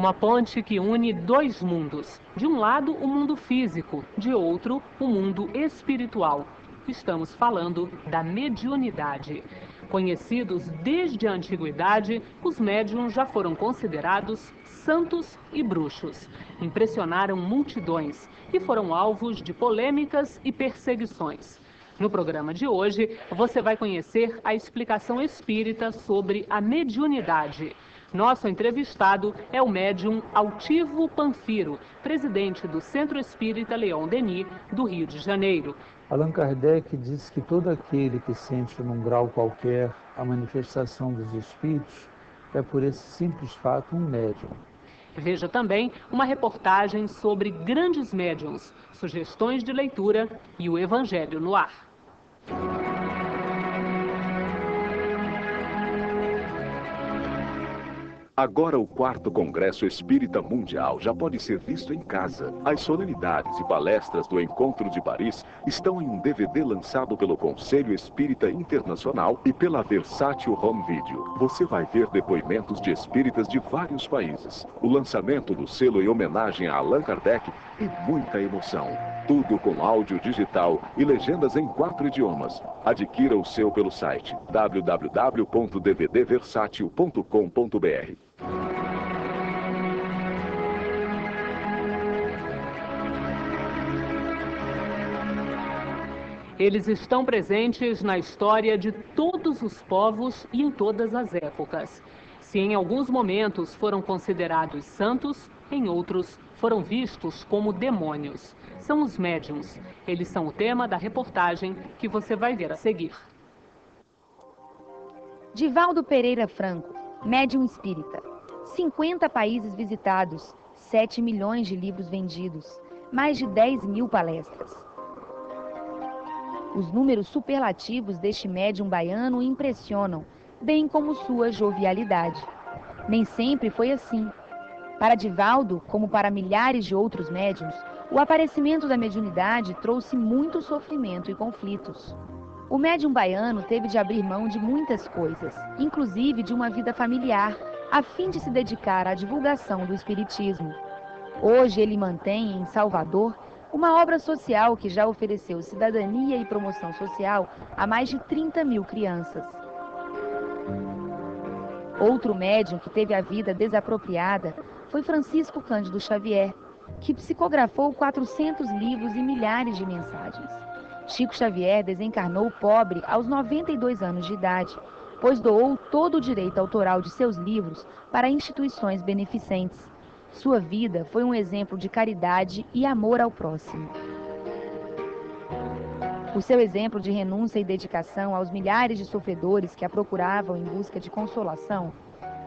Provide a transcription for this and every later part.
uma ponte que une dois mundos. De um lado, o mundo físico, de outro, o mundo espiritual. Estamos falando da mediunidade. Conhecidos desde a antiguidade, os médiuns já foram considerados santos e bruxos. Impressionaram multidões e foram alvos de polêmicas e perseguições. No programa de hoje, você vai conhecer a explicação espírita sobre a mediunidade. Nosso entrevistado é o médium Altivo Panfiro, presidente do Centro Espírita Leon Denis, do Rio de Janeiro. Allan Kardec diz que todo aquele que sente num grau qualquer a manifestação dos espíritos é por esse simples fato um médium. Veja também uma reportagem sobre grandes médiuns, sugestões de leitura e o Evangelho no ar. Agora o 4º Congresso Espírita Mundial já pode ser visto em casa. As solenidades e palestras do Encontro de Paris estão em um DVD lançado pelo Conselho Espírita Internacional e pela Versátil Home Video. Você vai ver depoimentos de espíritas de vários países, o lançamento do selo em homenagem a Allan Kardec e muita emoção. Tudo com áudio digital e legendas em 4 idiomas. Adquira o seu pelo site www.dvdversatil.com.br. Eles estão presentes na história de todos os povos e em todas as épocas. Se em alguns momentos foram considerados santos, em outros foram vistos como demônios. São os médiuns. Eles são o tema da reportagem que você vai ver a seguir. Divaldo Pereira Franco, médium espírita. 50 países visitados, 7 milhões de livros vendidos, mais de 10 mil palestras. Os números superlativos deste médium baiano impressionam, bem como sua jovialidade. Nem sempre foi assim. Para Divaldo, como para milhares de outros médiuns, o aparecimento da mediunidade trouxe muito sofrimento e conflitos. O médium baiano teve de abrir mão de muitas coisas, inclusive de uma vida familiar, a fim de se dedicar à divulgação do espiritismo. Hoje ele mantém em Salvador uma obra social que já ofereceu cidadania e promoção social a mais de 30 mil crianças. Outro médium que teve a vida desapropriada foi Francisco Cândido Xavier, que psicografou 400 livros e milhares de mensagens. Chico Xavier desencarnou pobre aos 92 anos de idade, pois doou todo o direito autoral de seus livros para instituições beneficentes. Sua vida foi um exemplo de caridade e amor ao próximo. O seu exemplo de renúncia e dedicação aos milhares de sofredores que a procuravam em busca de consolação,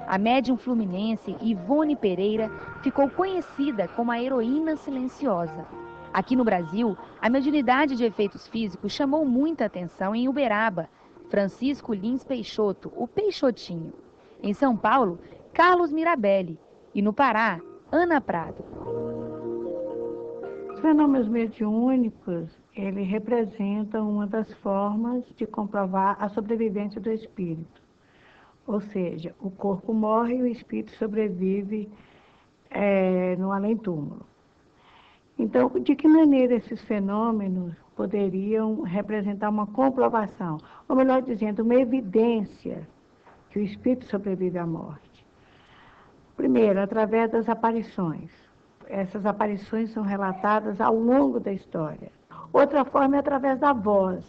a médium fluminense Ivone Pereira ficou conhecida como a heroína silenciosa. Aqui no Brasil, a mediunidade de efeitos físicos chamou muita atenção em Uberaba, Francisco Lins Peixoto, o Peixotinho. Em São Paulo, Carlos Mirabelli. E no Pará, Ana Prado. Os fenômenos mediúnicos, ele representam uma das formas de comprovar a sobrevivência do espírito. Ou seja, o corpo morre e o espírito sobrevive no além-túmulo. Então, de que maneira esses fenômenos poderiam representar uma comprovação, ou melhor dizendo, uma evidência que o espírito sobrevive à morte? Primeiro, através das aparições. Essas aparições são relatadas ao longo da história. Outra forma é através da voz.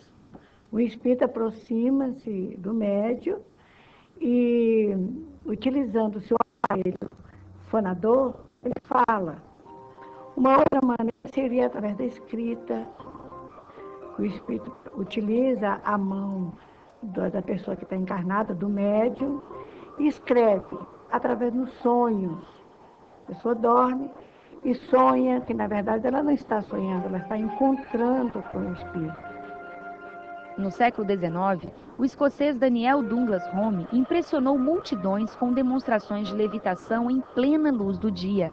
O espírito aproxima-se do médium e, utilizando o seu aparelho fonador, ele fala. Uma outra maneira seria através da escrita. O espírito utiliza a mão da pessoa que está encarnada, do médium, e escreve através dos sonhos. A pessoa dorme e sonha, que na verdade ela não está sonhando, ela está encontrando com o espírito. No século XIX, o escocês Daniel Douglas Home impressionou multidões com demonstrações de levitação em plena luz do dia.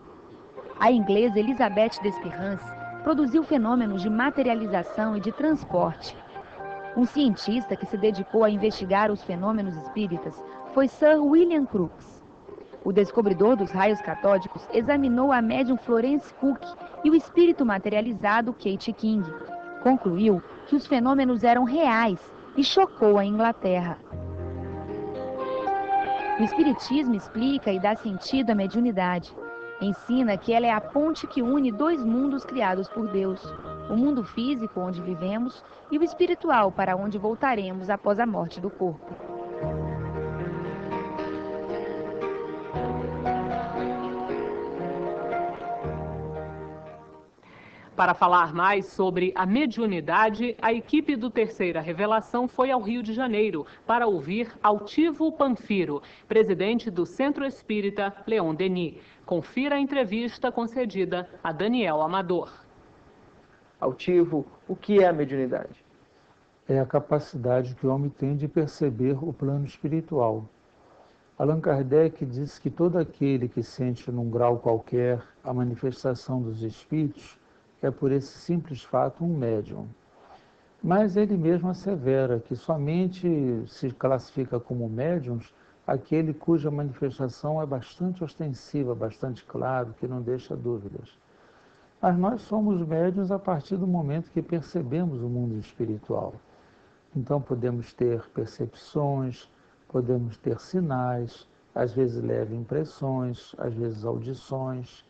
A inglesa Elizabeth Despirance produziu fenômenos de materialização e de transporte. Um cientista que se dedicou a investigar os fenômenos espíritas foi Sir William Crookes. O descobridor dos raios catódicos examinou a médium Florence Cook e o espírito materializado Kate King. Concluiu que os fenômenos eram reais e chocou a Inglaterra. O Espiritismo explica e dá sentido à mediunidade. Ensina que ela é a ponte que une dois mundos criados por Deus: o mundo físico, onde vivemos, e o espiritual, para onde voltaremos após a morte do corpo. Para falar mais sobre a mediunidade, a equipe do Terceira Revelação foi ao Rio de Janeiro para ouvir Altivo Panfiro, presidente do Centro Espírita Leon Denis. Confira a entrevista concedida a Daniel Amador. Altivo, o que é a mediunidade? É a capacidade que o homem tem de perceber o plano espiritual. Allan Kardec diz que todo aquele que sente num grau qualquer a manifestação dos espíritos é por esse simples fato um médium. Mas ele mesmo assevera que somente se classifica como médiums aquele cuja manifestação é bastante ostensiva, bastante claro, que não deixa dúvidas. Mas nós somos médiuns a partir do momento que percebemos o mundo espiritual. Então podemos ter percepções, podemos ter sinais, às vezes leve impressões, às vezes audições.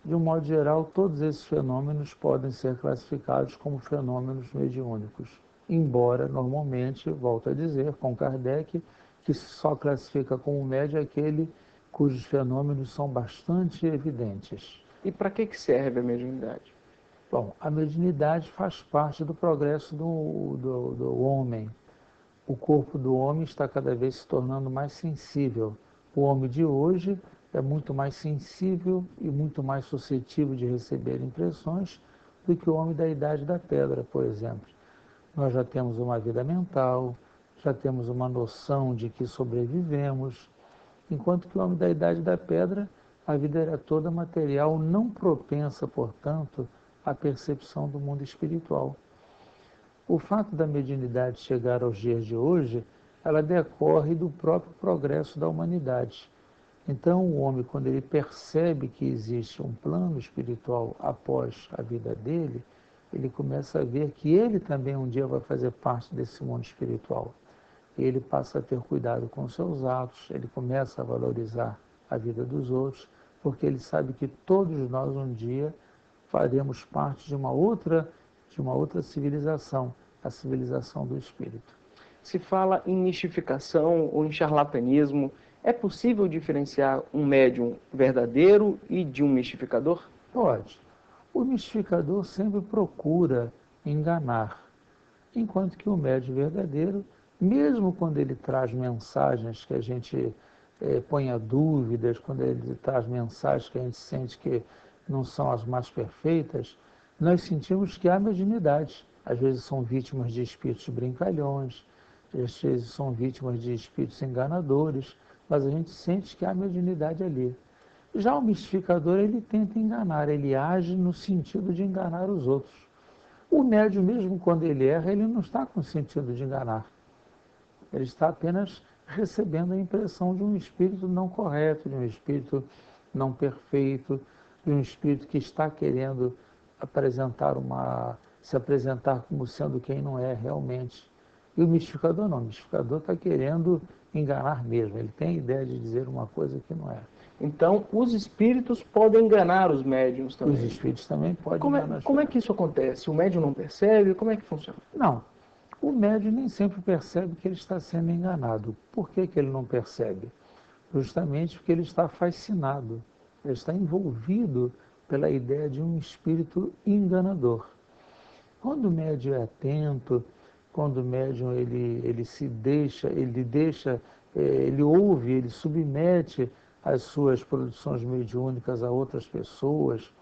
De um modo geral, todos esses fenômenos podem ser classificados como fenômenos mediúnicos, embora, normalmente, volto a dizer, com Kardec, que só classifica como médio aquele cujos fenômenos são bastante evidentes. E para que serve a mediunidade? Bom, a mediunidade faz parte do progresso do homem. O corpo do homem está cada vez se tornando mais sensível. O homem de hoje é muito mais sensível e muito mais suscetível de receber impressões do que o homem da Idade da Pedra, por exemplo. Nós já temos uma vida mental, já temos uma noção de que sobrevivemos, enquanto que o homem da Idade da Pedra, a vida era toda material, não propensa, portanto, à percepção do mundo espiritual. O fato da mediunidade chegar aos dias de hoje, ela decorre do próprio progresso da humanidade. Então, o homem, quando ele percebe que existe um plano espiritual após a vida dele, ele começa a ver que ele também um dia vai fazer parte desse mundo espiritual. E ele passa a ter cuidado com os seus atos, ele começa a valorizar a vida dos outros, porque ele sabe que todos nós um dia faremos parte de uma outra civilização, a civilização do espírito. Se fala em mistificação ou em charlatanismo, é possível diferenciar um médium verdadeiro e de um mistificador? Pode. O mistificador sempre procura enganar, enquanto que o médium verdadeiro, mesmo quando ele traz mensagens que a gente ponha dúvidas, quando ele traz mensagens que a gente sente que não são as mais perfeitas, nós sentimos que há mediunidade. Às vezes são vítimas de espíritos brincalhões, às vezes são vítimas de espíritos enganadores, mas a gente sente que há mediunidade ali. Já o mistificador, ele tenta enganar, ele age no sentido de enganar os outros. O médium, mesmo quando ele erra, ele não está com o sentido de enganar. Ele está apenas recebendo a impressão de um espírito não correto, de um espírito não perfeito, de um espírito que está querendo se apresentar como sendo quem não é realmente. E o mistificador não, o mistificador está querendo enganar mesmo, ele tem a ideia de dizer uma coisa que não é. Então, os espíritos podem enganar os médiums também? Os espíritos também podem enganar. Como é que isso acontece? O médium não percebe? Como é que funciona? Não, o médium nem sempre percebe que ele está sendo enganado. Por que ele não percebe? Justamente porque ele está fascinado, ele está envolvido pela ideia de um espírito enganador. Quando o médium é atento, quando o médium ele ouve, ele submete as suas produções mediúnicas a outras pessoas,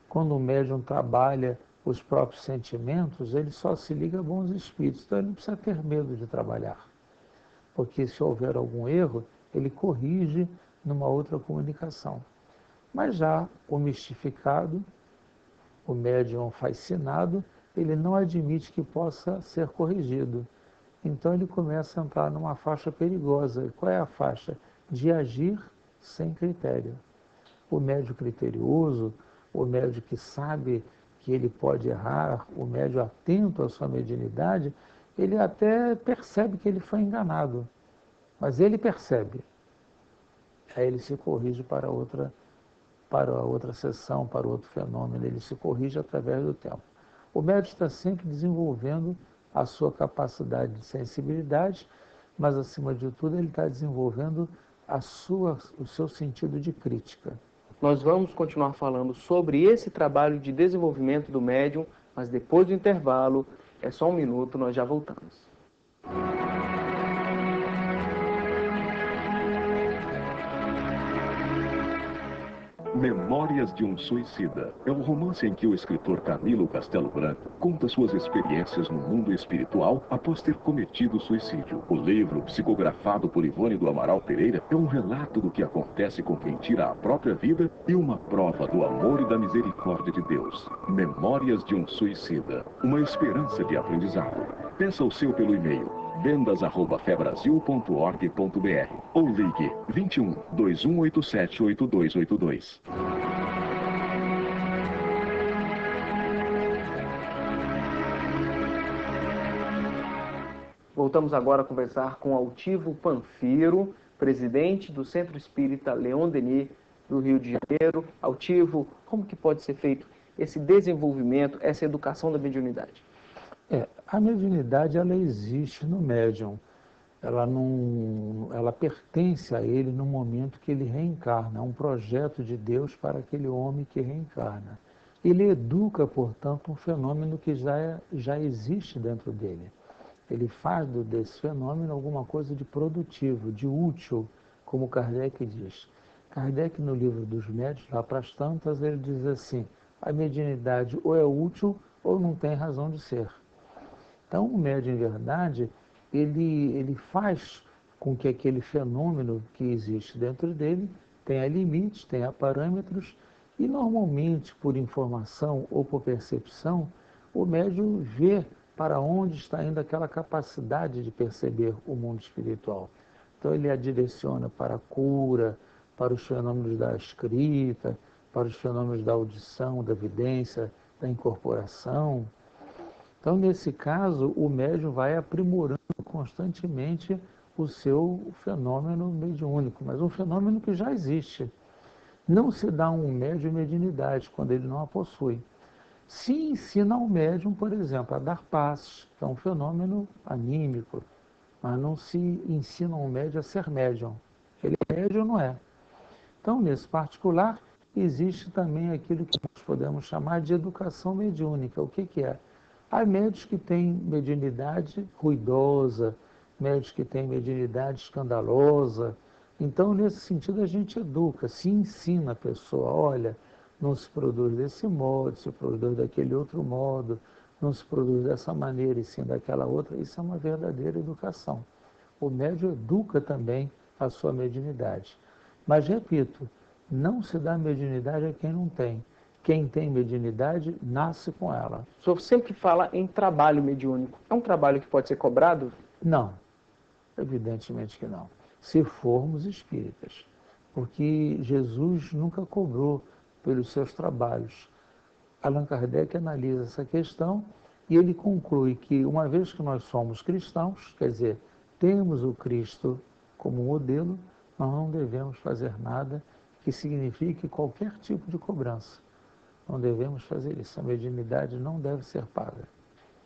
quando o médium trabalha os próprios sentimentos, ele só se liga a bons espíritos, então ele não precisa ter medo de trabalhar, porque se houver algum erro, ele corrige numa outra comunicação. Mas já o mistificado, o médium fascinado, ele não admite que possa ser corrigido. Então ele começa a entrar numa faixa perigosa. Qual é a faixa? De agir sem critério. O médium criterioso, o médium que sabe que ele pode errar, o médium atento à sua mediunidade, ele até percebe que ele foi enganado, mas ele percebe. Aí ele se corrige para outra sessão, para outro fenômeno, ele se corrige através do tempo. O médium está sempre desenvolvendo a sua capacidade de sensibilidade, mas, acima de tudo, ele está desenvolvendo o seu sentido de crítica. Nós vamos continuar falando sobre esse trabalho de desenvolvimento do médium, mas depois do intervalo, é só um minuto, nós já voltamos. Memórias de um Suicida é o romance em que o escritor Camilo Castelo Branco conta suas experiências no mundo espiritual após ter cometido suicídio. O livro, psicografado por Ivone do Amaral Pereira, é um relato do que acontece com quem tira a própria vida e uma prova do amor e da misericórdia de Deus. Memórias de um Suicida, uma esperança de aprendizado. Peça o seu pelo e-mail vendas@febrasil.org.br ou ligue 21 2187 8282. Voltamos agora a conversar com Altivo Panfiro, presidente do Centro Espírita Leon Denis, do Rio de Janeiro. Altivo, como que pode ser feito esse desenvolvimento, essa educação da mediunidade? A mediunidade, ela existe no médium. Ela pertence a ele no momento que ele reencarna. É um projeto de Deus para aquele homem que reencarna. Ele educa, portanto, um fenômeno que já existe dentro dele. Ele faz desse fenômeno alguma coisa de produtivo, de útil, como Kardec diz. Kardec, no livro dos médiuns, lá para as tantas, ele diz assim: a mediunidade ou é útil ou não tem razão de ser. Então, o médium, em verdade, ele faz com que aquele fenômeno que existe dentro dele tenha limites, tenha parâmetros, e normalmente, por informação ou por percepção, o médium vê para onde está indo aquela capacidade de perceber o mundo espiritual. Então, ele a direciona para a cura, para os fenômenos da escrita, para os fenômenos da audição, da vidência, da incorporação. Então, nesse caso, o médium vai aprimorando constantemente o seu fenômeno mediúnico, mas um fenômeno que já existe. Não se dá a um médium mediunidade quando ele não a possui. Se ensina ao médium, por exemplo, a dar passes, que é um fenômeno anímico, mas não se ensina ao médium a ser médium. Ele é médium, não é? Então, nesse particular, existe também aquilo que nós podemos chamar de educação mediúnica. O que é? Há médios que têm mediunidade ruidosa, médios que têm mediunidade escandalosa. Então, nesse sentido, a gente educa, se ensina a pessoa: olha, não se produz desse modo, se produz daquele outro modo, não se produz dessa maneira e sim daquela outra. Isso é uma verdadeira educação. O médium educa também a sua mediunidade. Mas, repito, não se dá mediunidade a quem não tem. Quem tem mediunidade nasce com ela. O senhor sempre fala em trabalho mediúnico. É um trabalho que pode ser cobrado? Não, evidentemente que não. Se formos espíritas. Porque Jesus nunca cobrou pelos seus trabalhos. Allan Kardec analisa essa questão e ele conclui que, uma vez que nós somos cristãos, quer dizer, temos o Cristo como modelo, nós não devemos fazer nada que signifique qualquer tipo de cobrança. Não devemos fazer isso. A mediunidade não deve ser paga.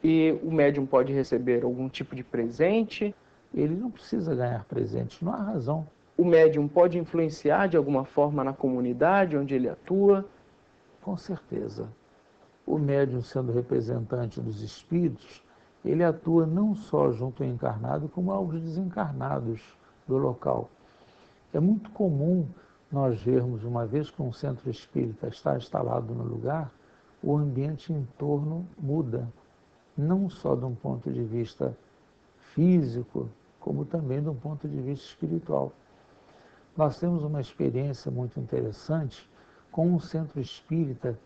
E o médium pode receber algum tipo de presente? Ele não precisa ganhar presentes, não há razão. O médium pode influenciar de alguma forma na comunidade onde ele atua? Com certeza. O médium, sendo representante dos espíritos, ele atua não só junto ao encarnado, como aos desencarnados do local. É muito comum nós vermos, uma vez que um centro espírita está instalado no lugar, o ambiente em torno muda, não só de um ponto de vista físico, como também de um ponto de vista espiritual. Nós temos uma experiência muito interessante com um centro espírita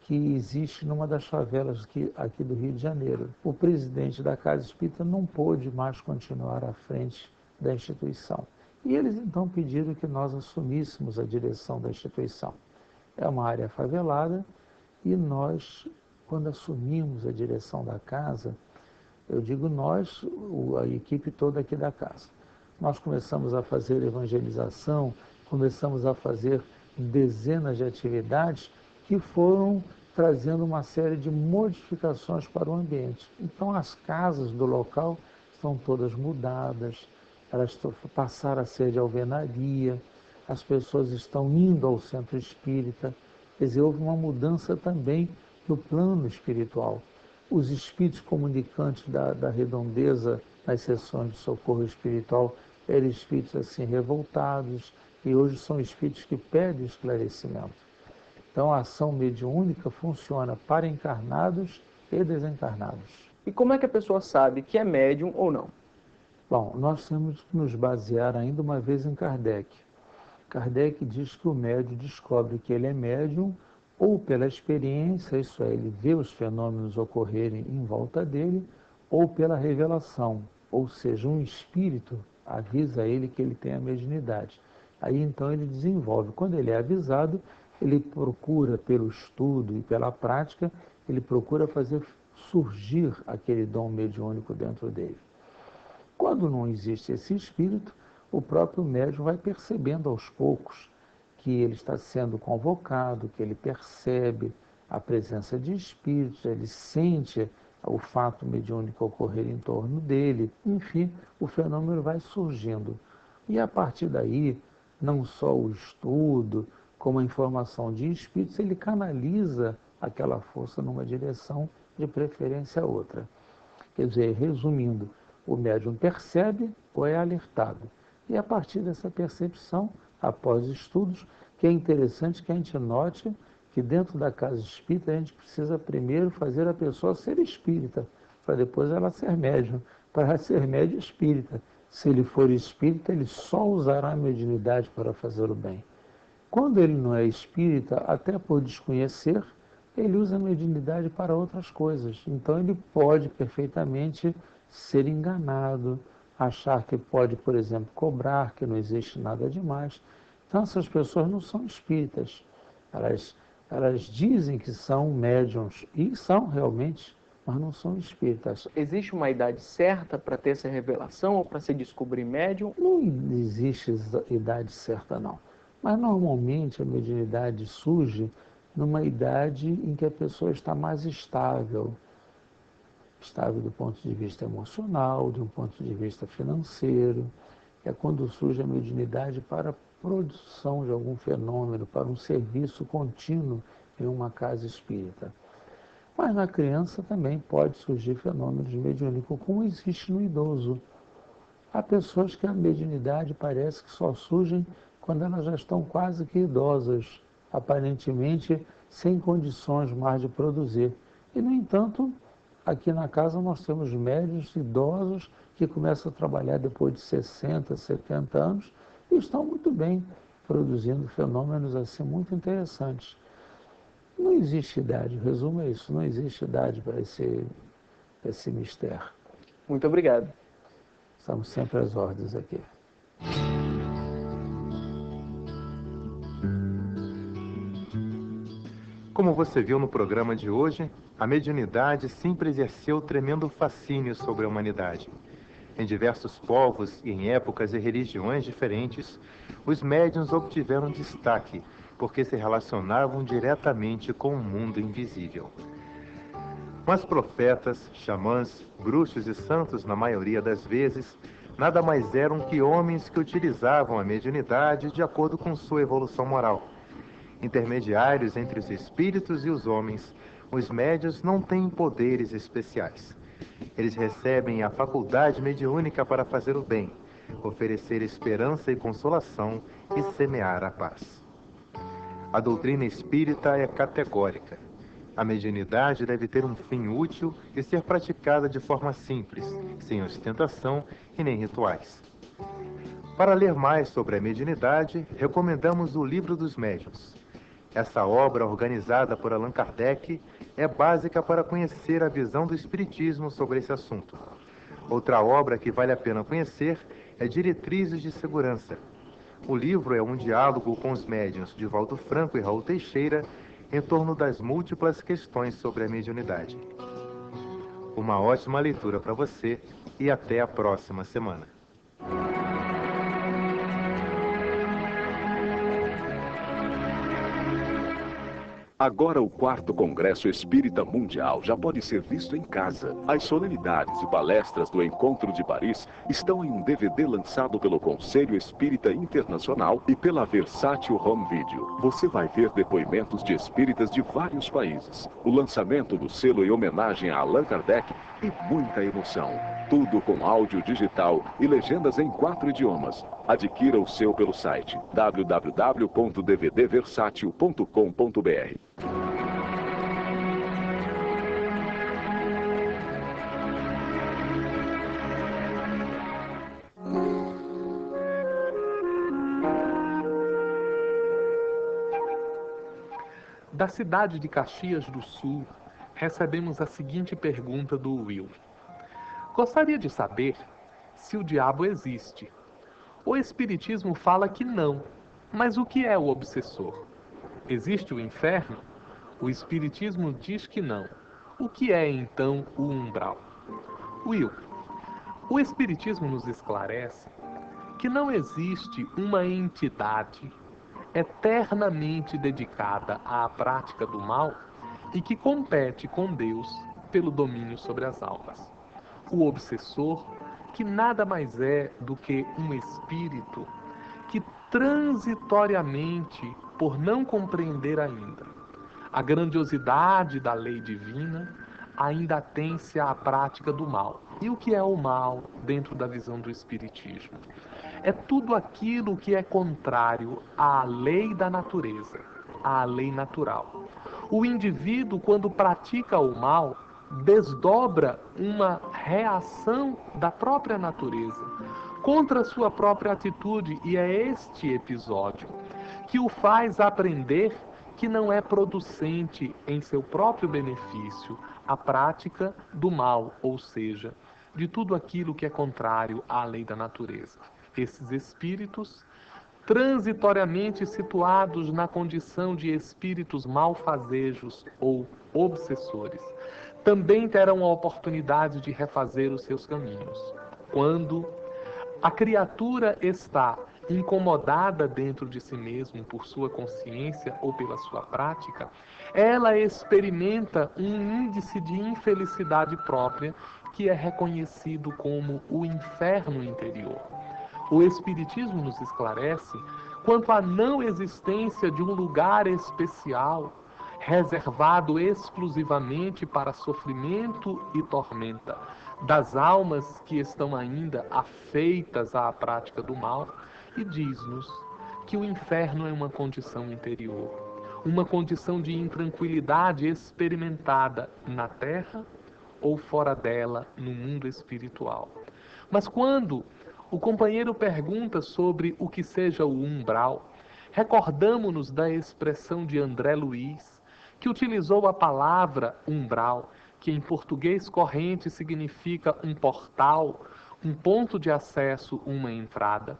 que existe numa das favelas aqui do Rio de Janeiro. O presidente da Casa Espírita não pôde mais continuar à frente da instituição. E eles então pediram que nós assumíssemos a direção da instituição. É uma área favelada e nós, quando assumimos a direção da casa, eu digo nós, a equipe toda aqui da casa, nós começamos a fazer evangelização, começamos a fazer dezenas de atividades que foram trazendo uma série de modificações para o ambiente. Então as casas do local estão todas mudadas, elas passaram a ser de alvenaria, as pessoas estão indo ao centro espírita, quer dizer, houve uma mudança também no plano espiritual. Os espíritos comunicantes da redondeza nas sessões de socorro espiritual eram espíritos assim revoltados e hoje são espíritos que pedem esclarecimento. Então a ação mediúnica funciona para encarnados e desencarnados. E como é que a pessoa sabe que é médium ou não? Bom, nós temos que nos basear ainda uma vez em Kardec. Kardec diz que o médium descobre que ele é médium ou pela experiência, isso é, ele vê os fenômenos ocorrerem em volta dele, ou pela revelação, ou seja, um espírito avisa ele que ele tem a mediunidade. Aí então ele desenvolve. Quando ele é avisado, ele procura pelo estudo e pela prática, ele procura fazer surgir aquele dom mediúnico dentro dele. Quando não existe esse espírito, o próprio médium vai percebendo aos poucos que ele está sendo convocado, que ele percebe a presença de espíritos, ele sente o fato mediúnico ocorrer em torno dele, enfim, o fenômeno vai surgindo. E a partir daí, não só o estudo, como a informação de espíritos, ele canaliza aquela força numa direção, de preferência a outra. Quer dizer, resumindo, o médium percebe ou é alertado. E a partir dessa percepção, após estudos, que é interessante que a gente note que dentro da casa espírita a gente precisa primeiro fazer a pessoa ser espírita, para depois ela ser médium, para ser médium espírita. Se ele for espírita, ele só usará a mediunidade para fazer o bem. Quando ele não é espírita, até por desconhecer, ele usa a mediunidade para outras coisas. Então ele pode perfeitamente ser enganado, achar que pode, por exemplo, cobrar, que não existe nada demais. Então essas pessoas não são espíritas. Elas dizem que são médiuns, e são realmente, mas não são espíritas. Existe uma idade certa para ter essa revelação ou para se descobrir médium? Não existe idade certa, não. Mas normalmente a mediunidade surge numa idade em que a pessoa está mais estável do ponto de vista emocional, de um ponto de vista financeiro, é quando surge a mediunidade para a produção de algum fenômeno, para um serviço contínuo em uma casa espírita. Mas na criança também pode surgir fenômenos mediúnicos, como existe no idoso. Há pessoas que a mediunidade parece que só surgem quando elas já estão quase que idosas, aparentemente sem condições mais de produzir. E, no entanto, aqui na casa nós temos médiuns idosos que começam a trabalhar depois de 60, 70 anos e estão muito bem, produzindo fenômenos assim muito interessantes. Não existe idade, o resumo é isso, não existe idade para esse mistério. Muito obrigado. Estamos sempre às ordens aqui. Como você viu no programa de hoje, a mediunidade sempre exerceu tremendo fascínio sobre a humanidade. Em diversos povos e em épocas e religiões diferentes, os médiuns obtiveram destaque, porque se relacionavam diretamente com o mundo invisível. Mas profetas, xamãs, bruxos e santos, na maioria das vezes, nada mais eram que homens que utilizavam a mediunidade de acordo com sua evolução moral. Intermediários entre os espíritos e os homens, os médiuns não têm poderes especiais. Eles recebem a faculdade mediúnica para fazer o bem, oferecer esperança e consolação e semear a paz. A doutrina espírita é categórica. A mediunidade deve ter um fim útil e ser praticada de forma simples, sem ostentação e nem rituais. Para ler mais sobre a mediunidade, recomendamos o Livro dos Médiuns. Essa obra, organizada por Allan Kardec, é básica para conhecer a visão do Espiritismo sobre esse assunto. Outra obra que vale a pena conhecer é Diretrizes de Segurança. O livro é um diálogo com os médiuns Divaldo Franco e Raul Teixeira em torno das múltiplas questões sobre a mediunidade. Uma ótima leitura para você e até a próxima semana. Agora o 4º Congresso Espírita Mundial já pode ser visto em casa. As solenidades e palestras do Encontro de Paris estão em um DVD lançado pelo Conselho Espírita Internacional e pela Versátil Home Video. Você vai ver depoimentos de espíritas de vários países, o lançamento do selo em homenagem a Allan Kardec e muita emoção. Tudo com áudio digital e legendas em 4 idiomas. Adquira o seu pelo site www.dvdversátil.com.br. Da cidade de Caxias do Sul, recebemos a seguinte pergunta do Will. Gostaria de saber se o diabo existe. O Espiritismo fala que não, mas o que é o obsessor? Existe o inferno? O Espiritismo diz que não. O que é então o umbral? Will, o Espiritismo nos esclarece que não existe uma entidade eternamente dedicada à prática do mal e que compete com Deus pelo domínio sobre as almas. O obsessor, que nada mais é do que um espírito que transitoriamente, por não compreender ainda a grandiosidade da lei divina, ainda atém-se à prática do mal. E o que é o mal dentro da visão do Espiritismo? É tudo aquilo que é contrário à lei da natureza, à lei natural. O indivíduo, quando pratica o mal, desdobra uma reação da própria natureza contra a sua própria atitude, e é este episódio que o faz aprender que não é producente em seu próprio benefício a prática do mal, ou seja, de tudo aquilo que é contrário à lei da natureza. Esses espíritos, transitoriamente situados na condição de espíritos malfazejos ou obsessores, também terão a oportunidade de refazer os seus caminhos. Quando a criatura está incomodada dentro de si mesmo por sua consciência ou pela sua prática, ela experimenta um índice de infelicidade própria que é reconhecido como o inferno interior. O Espiritismo nos esclarece quanto à não existência de um lugar especial reservado exclusivamente para sofrimento e tormenta das almas que estão ainda afeitas à prática do mal, e diz-nos que o inferno é uma condição interior, uma condição de intranquilidade experimentada na terra ou fora dela, no mundo espiritual. Mas quando o companheiro pergunta sobre o que seja o umbral, recordamo-nos da expressão de André Luiz, que utilizou a palavra umbral, que em português corrente significa um portal, um ponto de acesso, uma entrada,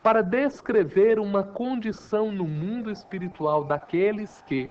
para descrever uma condição no mundo espiritual daqueles que,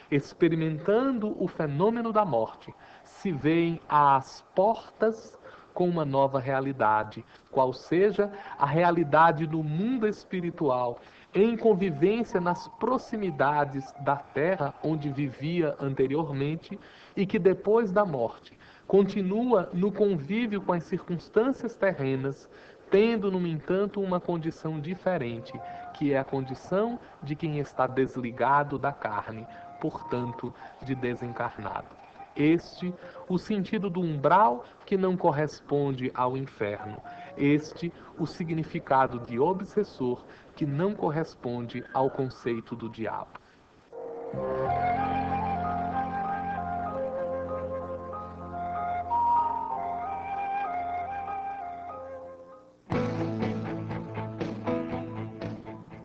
experimentando o fenômeno da morte, se veem às portas com uma nova realidade, qual seja a realidade do mundo espiritual, em convivência nas proximidades da terra onde vivia anteriormente e que depois da morte continua no convívio com as circunstâncias terrenas, tendo, no entanto, uma condição diferente, que é a condição de quem está desligado da carne, portanto, de desencarnado. Este, o sentido do umbral que não corresponde ao inferno. Este, o significado de obsessor que não corresponde ao conceito do diabo.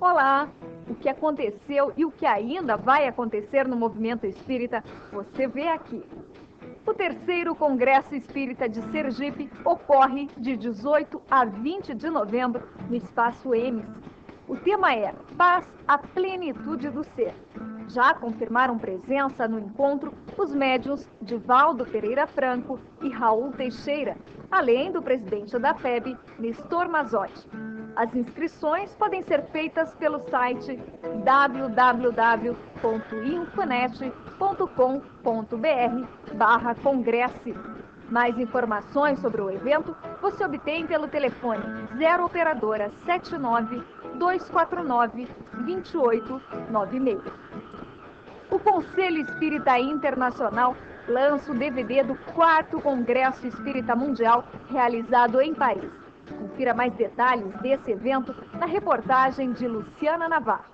Olá! O que aconteceu e o que ainda vai acontecer no movimento espírita, você vê aqui. O terceiro Congresso Espírita de Sergipe ocorre de 18 a 20 de novembro no Espaço Emes. O tema é Paz à Plenitude do Ser. Já confirmaram presença no encontro os médiuns Divaldo Pereira Franco e Raul Teixeira, além do presidente da FEB, Nestor Mazotti. As inscrições podem ser feitas pelo site www.infonet.com.br/congresse. Mais informações sobre o evento você obtém pelo telefone 0 operadora 79 249 2896. O Conselho Espírita Internacional lança o DVD do 4º Congresso Espírita Mundial, realizado em Paris. Confira mais detalhes desse evento na reportagem de Luciana Navarro.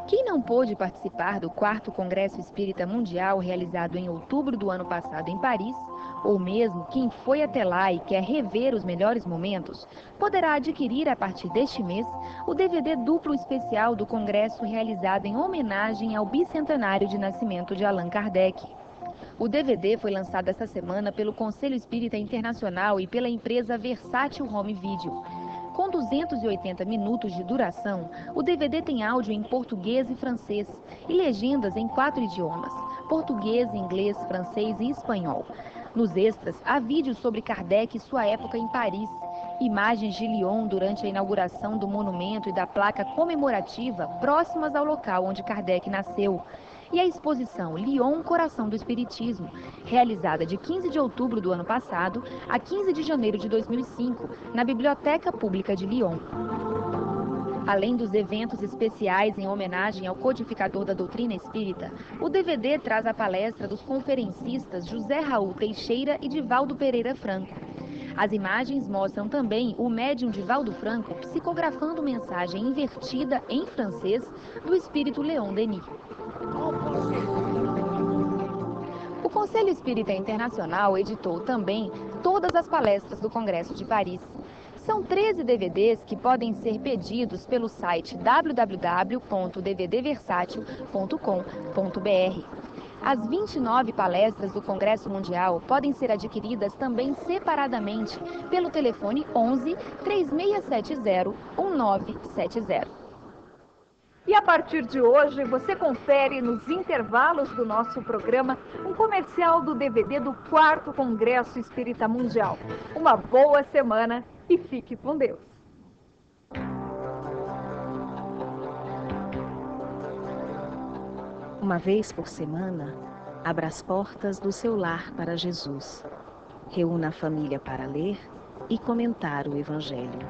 Quem não pôde participar do 4º Congresso Espírita Mundial, realizado em outubro do ano passado em Paris, ou mesmo quem foi até lá e quer rever os melhores momentos, poderá adquirir a partir deste mês o DVD duplo especial do congresso realizado em homenagem ao bicentenário de nascimento de Allan Kardec. O DVD foi lançado esta semana pelo Conselho Espírita Internacional e pela empresa Versátil Home Video. Com 280 minutos de duração, o DVD tem áudio em português e francês e legendas em 4 idiomas: português, inglês, francês e espanhol. Nos extras, há vídeos sobre Kardec e sua época em Paris, imagens de Lyon durante a inauguração do monumento e da placa comemorativa próximas ao local onde Kardec nasceu, e a exposição Lyon, Coração do Espiritismo, realizada de 15 de outubro do ano passado a 15 de janeiro de 2005, na Biblioteca Pública de Lyon. Além dos eventos especiais em homenagem ao codificador da doutrina espírita, o DVD traz a palestra dos conferencistas José Raul Teixeira e Divaldo Pereira Franco. As imagens mostram também o médium Divaldo Franco psicografando mensagem invertida em francês do espírito Leon Denis. O Conselho Espírita Internacional editou também todas as palestras do Congresso de Paris. São 13 DVDs que podem ser pedidos pelo site www.dvdversátil.com.br. As 29 palestras do Congresso Mundial podem ser adquiridas também separadamente pelo telefone 11 3670 1970. E a partir de hoje, você confere nos intervalos do nosso programa um comercial do DVD do 4º Congresso Espírita Mundial. Uma boa semana e fique com Deus. Uma vez por semana, abra as portas do seu lar para Jesus. Reúna a família para ler e comentar o Evangelho.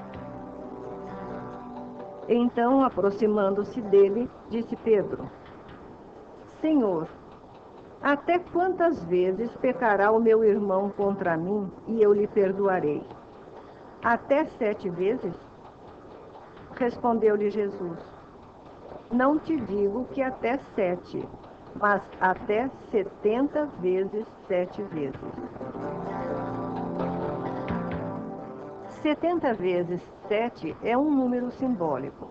Então, aproximando-se dele, disse Pedro: Senhor, até quantas vezes pecará o meu irmão contra mim e eu lhe perdoarei? Até 7 vezes? Respondeu-lhe Jesus: Não te digo que até 7, mas até 70 vezes 7 vezes. 70 vezes 7 é um número simbólico.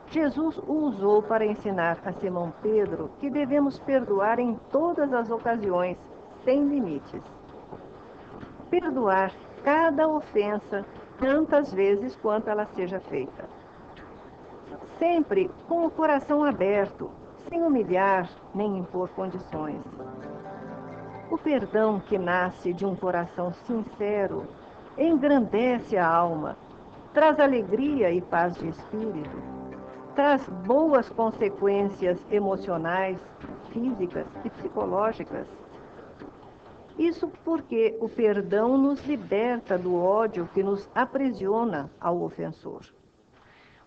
Jesus o usou para ensinar a Simão Pedro que devemos perdoar em todas as ocasiões, sem limites. Perdoar cada ofensa tantas vezes quanto ela seja feita. Sempre com o coração aberto, sem humilhar nem impor condições. O perdão que nasce de um coração sincero engrandece a alma, traz alegria e paz de espírito, traz boas consequências emocionais, físicas e psicológicas. Isso porque o perdão nos liberta do ódio que nos aprisiona ao ofensor.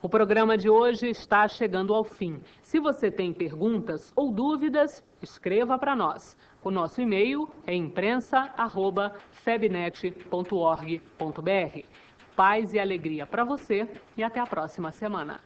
O programa de hoje está chegando ao fim. Se você tem perguntas ou dúvidas, escreva para nós. O nosso e-mail é imprensa@febnet.org.br. Paz e alegria para você e até a próxima semana.